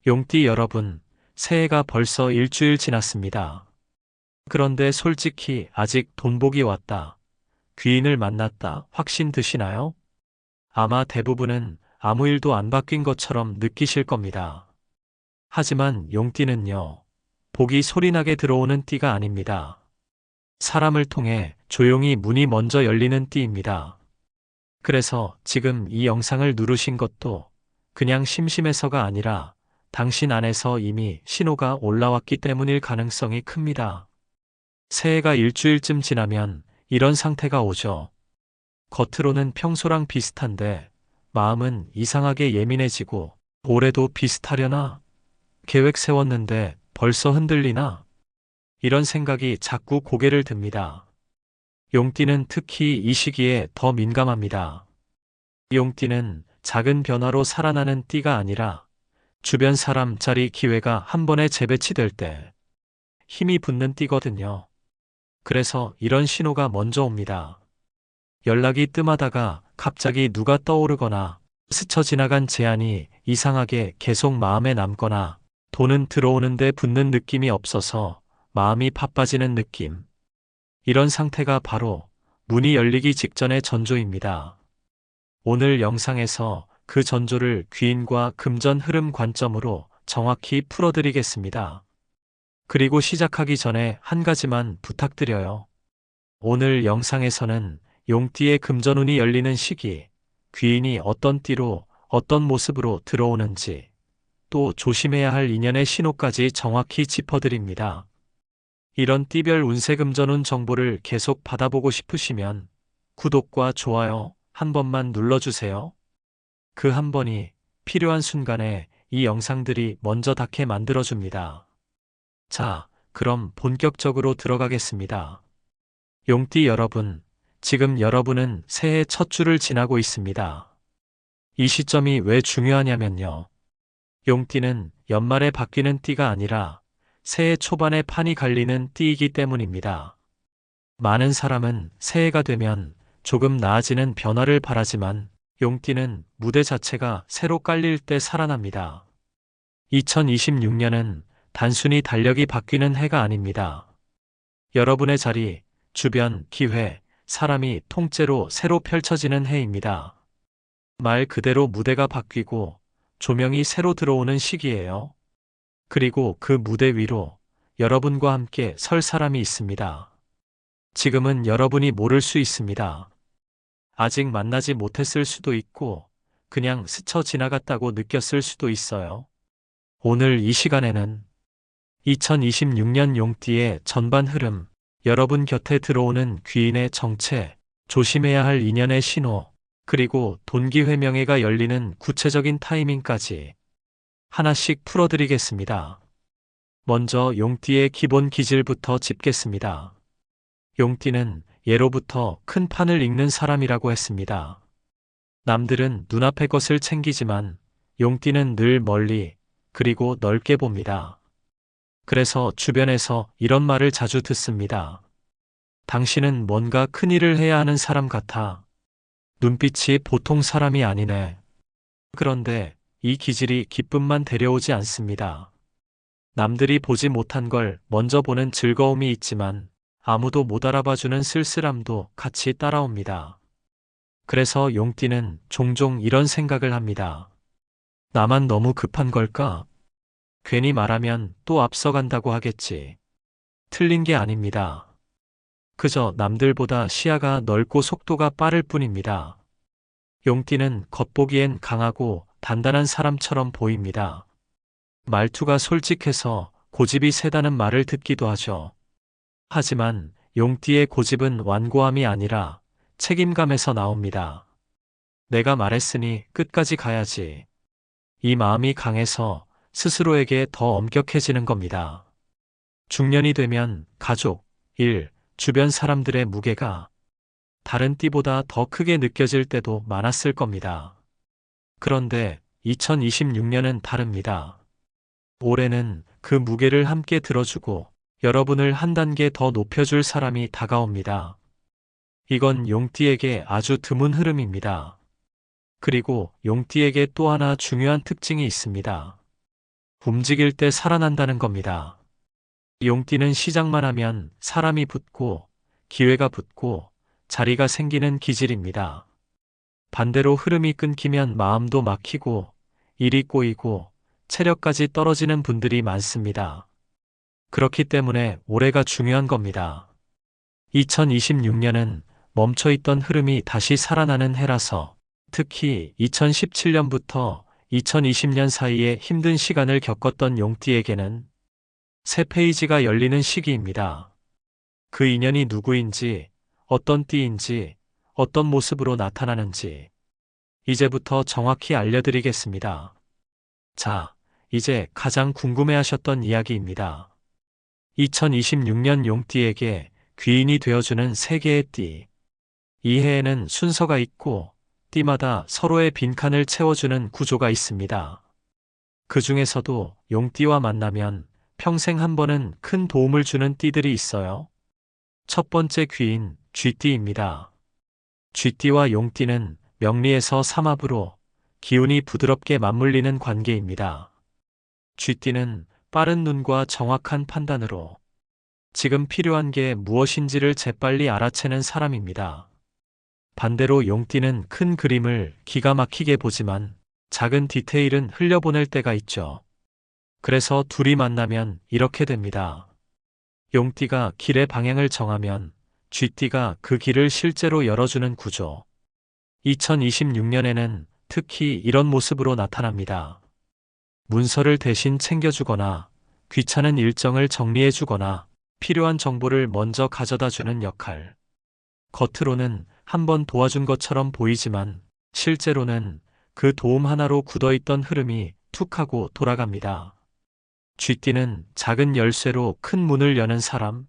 용띠 여러분, 새해가 벌써 일주일 지났습니다. 그런데 솔직히 아직 돈복이 왔다, 귀인을 만났다 확신 드시나요? 아마 대부분은 아무 일도 안 바뀐 것처럼 느끼실 겁니다. 하지만 용띠는요, 복이 소리나게 들어오는 띠가 아닙니다. 사람을 통해 조용히 문이 먼저 열리는 띠입니다. 그래서 지금 이 영상을 누르신 것도 그냥 심심해서가 아니라 당신 안에서 이미 신호가 올라왔기 때문일 가능성이 큽니다. 새해가 일주일쯤 지나면 이런 상태가 오죠. 겉으로는 평소랑 비슷한데 마음은 이상하게 예민해지고, 올해도 비슷하려나? 계획 세웠는데 벌써 흔들리나? 이런 생각이 자꾸 고개를 듭니다. 용띠는 특히 이 시기에 더 민감합니다. 용띠는 작은 변화로 살아나는 띠가 아니라 주변 사람 자리 기회가 한 번에 재배치될 때 힘이 붙는 띠거든요. 그래서 이런 신호가 먼저 옵니다. 연락이 뜸하다가 갑자기 누가 떠오르거나, 스쳐 지나간 제안이 이상하게 계속 마음에 남거나, 돈은 들어오는데 붙는 느낌이 없어서 마음이 바빠지는 느낌. 이런 상태가 바로 문이 열리기 직전의 전조입니다. 오늘 영상에서 그 전조를 귀인과 금전 흐름 관점으로 정확히 풀어드리겠습니다. 그리고 시작하기 전에 한 가지만 부탁드려요. 오늘 영상에서는 용띠의 금전운이 열리는 시기, 귀인이 어떤 띠로 어떤 모습으로 들어오는지, 또 조심해야 할 인연의 신호까지 정확히 짚어드립니다. 이런 띠별 운세 금전운 정보를 계속 받아보고 싶으시면 구독과 좋아요 한 번만 눌러주세요. 그 한 번이 필요한 순간에 이 영상들이 먼저 닿게 만들어줍니다. 자, 그럼 본격적으로 들어가겠습니다. 용띠 여러분, 지금 여러분은 새해 첫 주를 지나고 있습니다. 이 시점이 왜 중요하냐면요. 용띠는 연말에 바뀌는 띠가 아니라 새해 초반에 판이 갈리는 띠이기 때문입니다. 많은 사람은 새해가 되면 조금 나아지는 변화를 바라지만, 용띠는 무대 자체가 새로 깔릴 때 살아납니다. 2026년은 단순히 달력이 바뀌는 해가 아닙니다. 여러분의 자리, 주변, 기회, 사람이 통째로 새로 펼쳐지는 해입니다. 말 그대로 무대가 바뀌고 조명이 새로 들어오는 시기예요. 그리고 그 무대 위로 여러분과 함께 설 사람이 있습니다. 지금은 여러분이 모를 수 있습니다. 아직 만나지 못했을 수도 있고, 그냥 스쳐 지나갔다고 느꼈을 수도 있어요. 오늘 이 시간에는 2026년 용띠의 전반 흐름, 여러분 곁에 들어오는 귀인의 정체, 조심해야 할 인연의 신호, 그리고 돈기회명회가 열리는 구체적인 타이밍까지 하나씩 풀어드리겠습니다. 먼저 용띠의 기본 기질부터 짚겠습니다. 용띠는 예로부터 큰 판을 읽는 사람이라고 했습니다. 남들은 눈앞의 것을 챙기지만 용띠는 늘 멀리, 그리고 넓게 봅니다. 그래서 주변에서 이런 말을 자주 듣습니다. 당신은 뭔가 큰일을 해야 하는 사람 같아. 눈빛이 보통 사람이 아니네. 그런데 이 기질이 기쁨만 데려오지 않습니다. 남들이 보지 못한 걸 먼저 보는 즐거움이 있지만, 아무도 못 알아봐주는 쓸쓸함도 같이 따라옵니다. 그래서 용띠는 종종 이런 생각을 합니다. 나만 너무 급한 걸까? 괜히 말하면 또 앞서간다고 하겠지. 틀린 게 아닙니다. 그저 남들보다 시야가 넓고 속도가 빠를 뿐입니다. 용띠는 겉보기엔 강하고 단단한 사람처럼 보입니다. 말투가 솔직해서 고집이 세다는 말을 듣기도 하죠. 하지만 용띠의 고집은 완고함이 아니라 책임감에서 나옵니다. 내가 말했으니 끝까지 가야지. 이 마음이 강해서 스스로에게 더 엄격해지는 겁니다. 중년이 되면 가족, 일, 주변 사람들의 무게가 다른 띠보다 더 크게 느껴질 때도 많았을 겁니다. 그런데 2026년은 다릅니다. 올해는 그 무게를 함께 들어주고 여러분을 한 단계 더 높여줄 사람이 다가옵니다. 이건 용띠에게 아주 드문 흐름입니다. 그리고 용띠에게 또 하나 중요한 특징이 있습니다. 움직일 때 살아난다는 겁니다. 용띠는 시작만 하면 사람이 붙고 기회가 붙고 자리가 생기는 기질입니다. 반대로 흐름이 끊기면 마음도 막히고 일이 꼬이고 체력까지 떨어지는 분들이 많습니다. 그렇기 때문에 올해가 중요한 겁니다. 2026년은 멈춰있던 흐름이 다시 살아나는 해라서 특히 2017년부터 2020년 사이에 힘든 시간을 겪었던 용띠에게는 새 페이지가 열리는 시기입니다. 그 인연이 누구인지, 어떤 띠인지, 어떤 모습으로 나타나는지 이제부터 정확히 알려드리겠습니다. 자, 이제 가장 궁금해하셨던 이야기입니다. 2026년 용띠에게 귀인이 되어주는 세 개의 띠. 이 해에는 순서가 있고 띠마다 서로의 빈칸을 채워주는 구조가 있습니다. 그 중에서도 용띠와 만나면 평생 한 번은 큰 도움을 주는 띠들이 있어요. 첫 번째 귀인, 쥐띠입니다. 쥐띠와 용띠는 명리에서 삼합으로 기운이 부드럽게 맞물리는 관계입니다. 쥐띠는 빠른 눈과 정확한 판단으로 지금 필요한 게 무엇인지를 재빨리 알아채는 사람입니다. 반대로 용띠는 큰 그림을 기가 막히게 보지만 작은 디테일은 흘려보낼 때가 있죠. 그래서 둘이 만나면 이렇게 됩니다. 용띠가 길의 방향을 정하면 쥐띠가 그 길을 실제로 열어주는 구조. 2026년에는 특히 이런 모습으로 나타납니다. 문서를 대신 챙겨주거나 귀찮은 일정을 정리해주거나 필요한 정보를 먼저 가져다 주는 역할. 겉으로는 한번 도와준 것처럼 보이지만 실제로는 그 도움 하나로 굳어있던 흐름이 툭 하고 돌아갑니다. 쥐띠는 작은 열쇠로 큰 문을 여는 사람.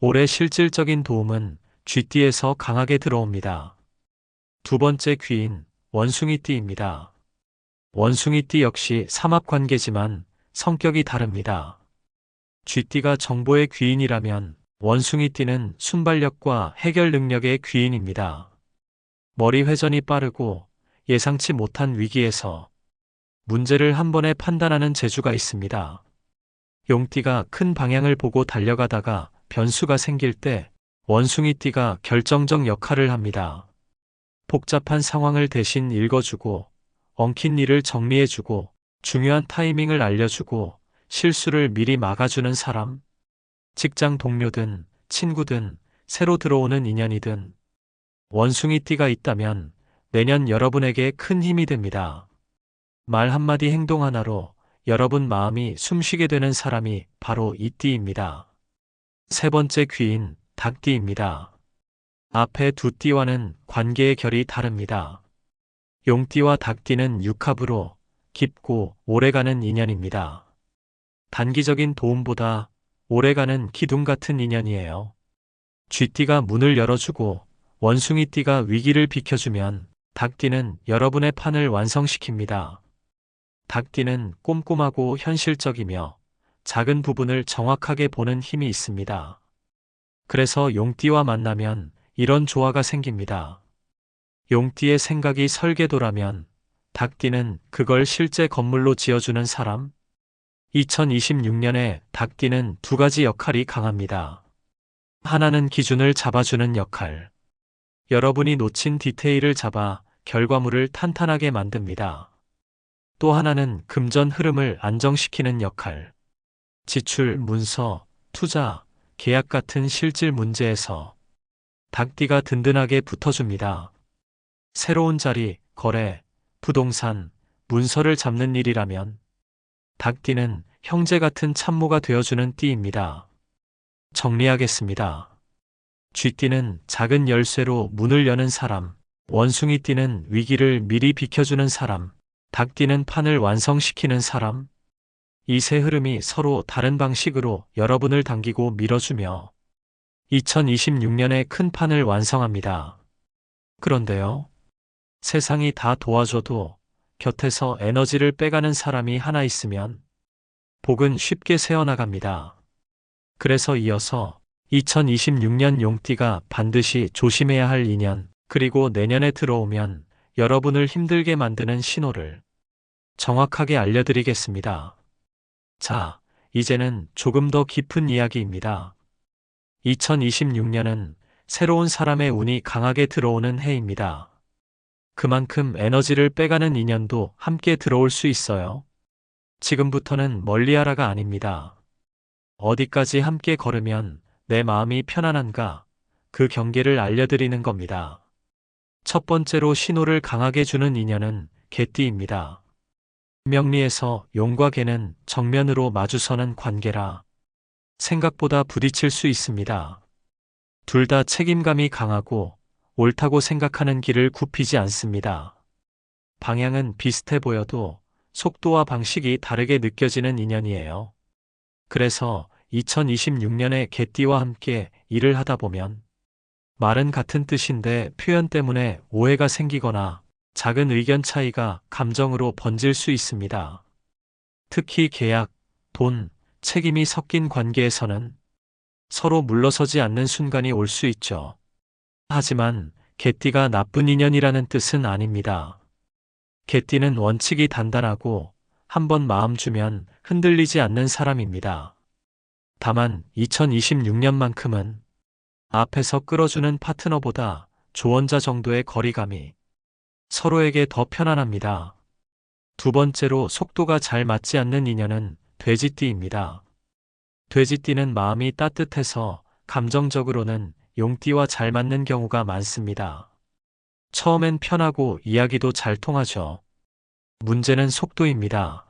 올해 실질적인 도움은 쥐띠에서 강하게 들어옵니다. 두 번째 귀인, 원숭이띠입니다. 원숭이띠 역시 삼합관계지만 성격이 다릅니다. 쥐띠가 정보의 귀인이라면 원숭이띠는 순발력과 해결 능력의 귀인입니다. 머리 회전이 빠르고 예상치 못한 위기에서 문제를 한 번에 판단하는 재주가 있습니다. 용띠가 큰 방향을 보고 달려가다가 변수가 생길 때 원숭이띠가 결정적 역할을 합니다. 복잡한 상황을 대신 읽어주고 엉킨 일을 정리해주고 중요한 타이밍을 알려주고 실수를 미리 막아주는 사람. 직장 동료든 친구든 새로 들어오는 인연이든 원숭이띠가 있다면 내년 여러분에게 큰 힘이 됩니다. 말 한마디 행동 하나로 여러분 마음이 숨쉬게 되는 사람이 바로 이 띠입니다. 세 번째 귀인, 닭띠입니다. 앞에 두 띠와는 관계의 결이 다릅니다. 용띠와 닭띠는 육합으로 깊고 오래가는 인연입니다. 단기적인 도움보다 오래가는 기둥 같은 인연이에요. 쥐띠가 문을 열어주고 원숭이띠가 위기를 비켜주면 닭띠는 여러분의 판을 완성시킵니다. 닭띠는 꼼꼼하고 현실적이며 작은 부분을 정확하게 보는 힘이 있습니다. 그래서 용띠와 만나면 이런 조화가 생깁니다. 용띠의 생각이 설계도라면 닭띠는 그걸 실제 건물로 지어주는 사람. 2026년에 닭띠는 두 가지 역할이 강합니다. 하나는 기준을 잡아주는 역할. 여러분이 놓친 디테일을 잡아 결과물을 탄탄하게 만듭니다. 또 하나는 금전 흐름을 안정시키는 역할. 지출, 문서, 투자, 계약 같은 실질 문제에서 닭띠가 든든하게 붙어줍니다. 새로운 자리, 거래, 부동산, 문서를 잡는 일이라면 닭띠는 형제 같은 참모가 되어주는 띠입니다. 정리하겠습니다. 쥐띠는 작은 열쇠로 문을 여는 사람, 원숭이띠는 위기를 미리 비켜주는 사람, 닭띠는 판을 완성시키는 사람. 이 세 흐름이 서로 다른 방식으로 여러분을 당기고 밀어주며 2026년에 큰 판을 완성합니다. 그런데요, 세상이 다 도와줘도 곁에서 에너지를 빼가는 사람이 하나 있으면 복은 쉽게 새어나갑니다. 그래서 이어서 2026년 용띠가 반드시 조심해야 할 인연, 그리고 내년에 들어오면 여러분을 힘들게 만드는 신호를 정확하게 알려드리겠습니다. 자, 이제는 조금 더 깊은 이야기입니다. 2026년은 새로운 사람의 운이 강하게 들어오는 해입니다. 그만큼 에너지를 빼가는 인연도 함께 들어올 수 있어요. 지금부터는 멀리하라가 아닙니다. 어디까지 함께 걸으면 내 마음이 편안한가, 그 경계를 알려드리는 겁니다. 첫 번째로 신호를 강하게 주는 인연은 개띠입니다. 명리에서 용과 개는 정면으로 마주서는 관계라 생각보다 부딪힐 수 있습니다. 둘 다 책임감이 강하고 옳다고 생각하는 길을 굽히지 않습니다. 방향은 비슷해 보여도 속도와 방식이 다르게 느껴지는 인연이에요. 그래서 2026년에 개띠와 함께 일을 하다 보면 말은 같은 뜻인데 표현 때문에 오해가 생기거나 작은 의견 차이가 감정으로 번질 수 있습니다. 특히 계약, 돈, 책임이 섞인 관계에서는 서로 물러서지 않는 순간이 올 수 있죠. 하지만 개띠가 나쁜 인연이라는 뜻은 아닙니다. 개띠는 원칙이 단단하고 한번 마음 주면 흔들리지 않는 사람입니다. 다만 2026년만큼은 앞에서 끌어주는 파트너보다 조언자 정도의 거리감이 서로에게 더 편안합니다. 두 번째로 속도가 잘 맞지 않는 인연은 돼지띠입니다. 돼지띠는 마음이 따뜻해서 감정적으로는 용띠와 잘 맞는 경우가 많습니다. 처음엔 편하고 이야기도 잘 통하죠. 문제는 속도입니다.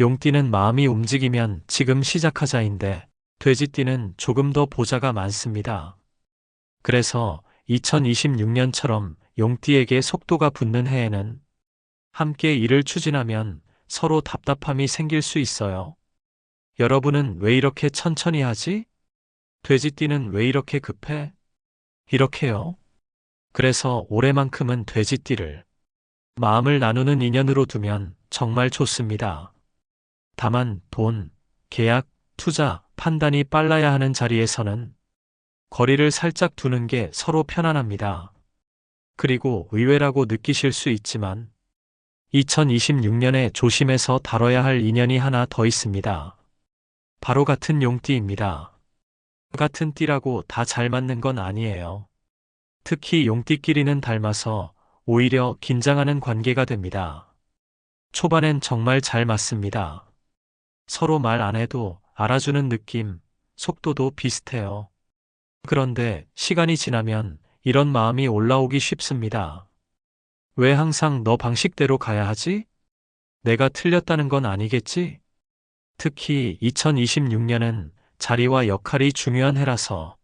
용띠는 마음이 움직이면 지금 시작하자인데 돼지띠는 조금 더 보자가 많습니다. 그래서 2026년처럼 용띠에게 속도가 붙는 해에는 함께 일을 추진하면 서로 답답함이 생길 수 있어요. 여러분은 왜 이렇게 천천히 하지? 돼지띠는 왜 이렇게 급해? 이렇게요. 그래서 올해만큼은 돼지띠를 마음을 나누는 인연으로 두면 정말 좋습니다. 다만 돈, 계약, 투자, 판단이 빨라야 하는 자리에서는 거리를 살짝 두는 게 서로 편안합니다. 그리고 의외라고 느끼실 수 있지만 2026년에 조심해서 다뤄야 할 인연이 하나 더 있습니다. 바로 같은 용띠입니다. 같은 띠라고 다 잘 맞는 건 아니에요. 특히 용띠끼리는 닮아서 오히려 긴장하는 관계가 됩니다. 초반엔 정말 잘 맞습니다. 서로 말 안 해도 알아주는 느낌, 속도도 비슷해요. 그런데 시간이 지나면 이런 마음이 올라오기 쉽습니다. 왜 항상 너 방식대로 가야 하지? 내가 틀렸다는 건 아니겠지? 특히 2026년은 자리와 역할이 중요한 해라서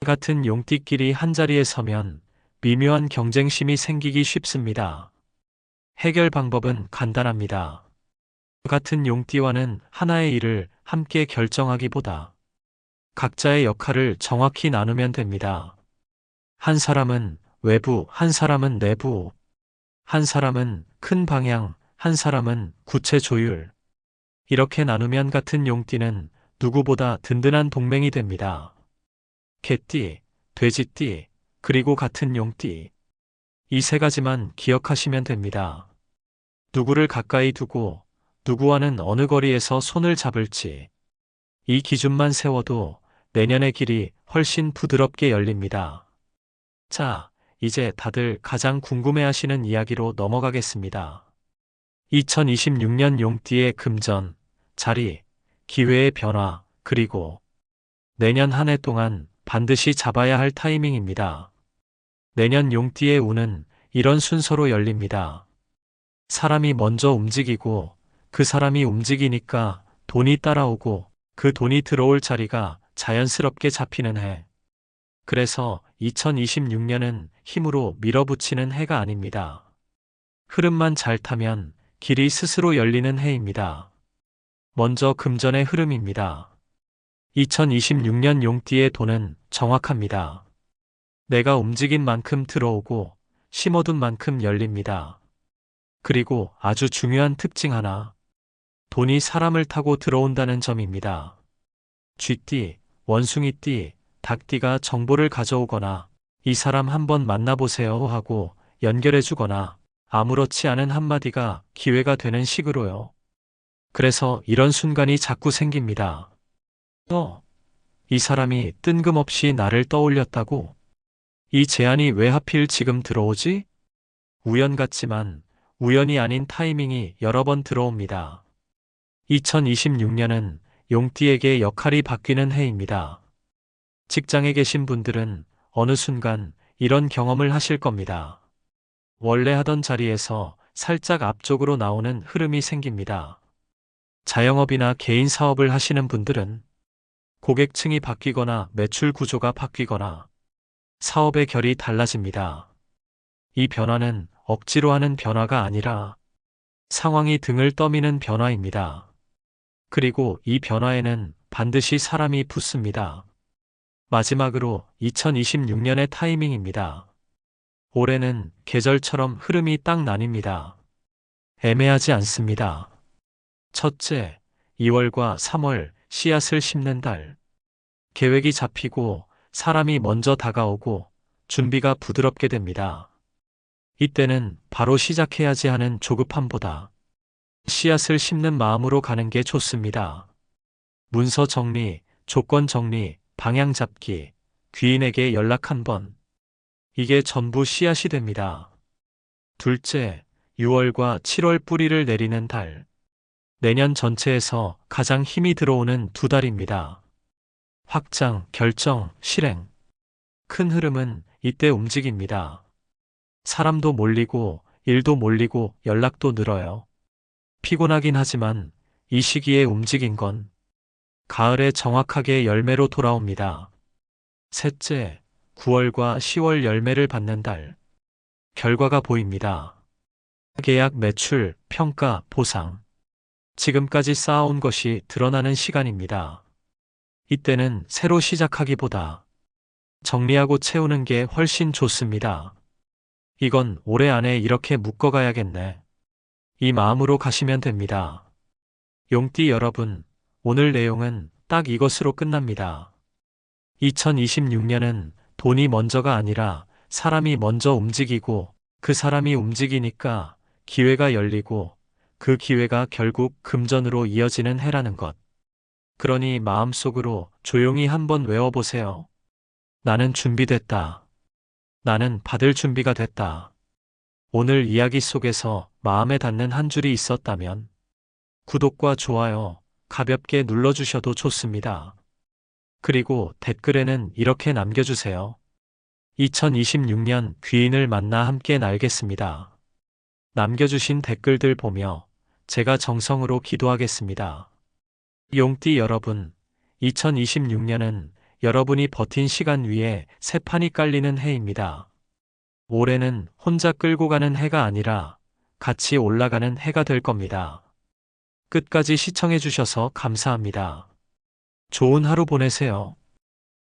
같은 용띠끼리 한자리에 서면 미묘한 경쟁심이 생기기 쉽습니다. 해결 방법은 간단합니다. 같은 용띠와는 하나의 일을 함께 결정하기보다 각자의 역할을 정확히 나누면 됩니다. 한 사람은 외부, 한 사람은 내부, 한 사람은 큰 방향, 한 사람은 구체 조율. 이렇게 나누면 같은 용띠는 누구보다 든든한 동맹이 됩니다. 개띠, 돼지띠, 그리고 같은 용띠. 이 세 가지만 기억하시면 됩니다. 누구를 가까이 두고 누구와는 어느 거리에서 손을 잡을지. 이 기준만 세워도 내년의 길이 훨씬 부드럽게 열립니다. 자, 이제 다들 가장 궁금해하시는 이야기로 넘어가겠습니다. 2026년 용띠의 금전, 자리, 기회의 변화, 그리고 내년 한 해 동안 반드시 잡아야 할 타이밍입니다. 내년 용띠의 운은 이런 순서로 열립니다. 사람이 먼저 움직이고 그 사람이 움직이니까 돈이 따라오고 그 돈이 들어올 자리가 자연스럽게 잡히는 해. 그래서 2026년은 힘으로 밀어붙이는 해가 아닙니다. 흐름만 잘 타면 길이 스스로 열리는 해입니다. 먼저 금전의 흐름입니다. 2026년 용띠의 돈은 정확합니다. 내가 움직인 만큼 들어오고 심어둔 만큼 열립니다. 그리고 아주 중요한 특징 하나. 돈이 사람을 타고 들어온다는 점입니다. 쥐띠, 원숭이띠, 닭띠가 정보를 가져오거나 이 사람 한번 만나보세요 하고 연결해주거나 아무렇지 않은 한마디가 기회가 되는 식으로요. 그래서 이런 순간이 자꾸 생깁니다. 이 사람이 뜬금없이 나를 떠올렸다고? 이 제안이 왜 하필 지금 들어오지? 우연 같지만 우연이 아닌 타이밍이 여러 번 들어옵니다. 2026년은 용띠에게 역할이 바뀌는 해입니다. 직장에 계신 분들은 어느 순간 이런 경험을 하실 겁니다. 원래 하던 자리에서 살짝 앞쪽으로 나오는 흐름이 생깁니다. 자영업이나 개인 사업을 하시는 분들은 고객층이 바뀌거나 매출 구조가 바뀌거나 사업의 결이 달라집니다. 이 변화는 억지로 하는 변화가 아니라 상황이 등을 떠미는 변화입니다. 그리고 이 변화에는 반드시 사람이 붙습니다. 마지막으로 2026년의 타이밍입니다. 올해는 계절처럼 흐름이 딱 나뉩니다. 애매하지 않습니다. 첫째, 2월과 3월 씨앗을 심는 달. 계획이 잡히고 사람이 먼저 다가오고 준비가 부드럽게 됩니다. 이때는 바로 시작해야지 하는 조급함보다 씨앗을 심는 마음으로 가는 게 좋습니다. 문서 정리, 조건 정리, 방향 잡기, 귀인에게 연락 한 번. 이게 전부 씨앗이 됩니다. 둘째, 6월과 7월 뿌리를 내리는 달. 내년 전체에서 가장 힘이 들어오는 두 달입니다. 확장, 결정, 실행. 큰 흐름은 이때 움직입니다. 사람도 몰리고, 일도 몰리고, 연락도 늘어요. 피곤하긴 하지만 이 시기에 움직인 건 가을에 정확하게 열매로 돌아옵니다. 셋째, 9월과 10월 열매를 받는 달. 결과가 보입니다. 계약, 매출, 평가, 보상. 지금까지 쌓아온 것이 드러나는 시간입니다. 이때는 새로 시작하기보다 정리하고 채우는 게 훨씬 좋습니다. 이건 올해 안에 이렇게 묶어가야겠네. 이 마음으로 가시면 됩니다. 용띠 여러분, 오늘 내용은 딱 이것으로 끝납니다. 2026년은 돈이 먼저가 아니라 사람이 먼저 움직이고 그 사람이 움직이니까 기회가 열리고 그 기회가 결국 금전으로 이어지는 해라는 것. 그러니 마음속으로 조용히 한번 외워보세요. 나는 준비됐다. 나는 받을 준비가 됐다. 오늘 이야기 속에서 마음에 닿는 한 줄이 있었다면 구독과 좋아요 가볍게 눌러주셔도 좋습니다. 그리고 댓글에는 이렇게 남겨주세요. 2026년 귀인을 만나 함께 날겠습니다. 남겨주신 댓글들 보며 제가 정성으로 기도하겠습니다. 용띠 여러분, 2026년은 여러분이 버틴 시간 위에 새 판이 깔리는 해입니다. 올해는 혼자 끌고 가는 해가 아니라 같이 올라가는 해가 될 겁니다. 끝까지 시청해 주셔서 감사합니다. 좋은 하루 보내세요.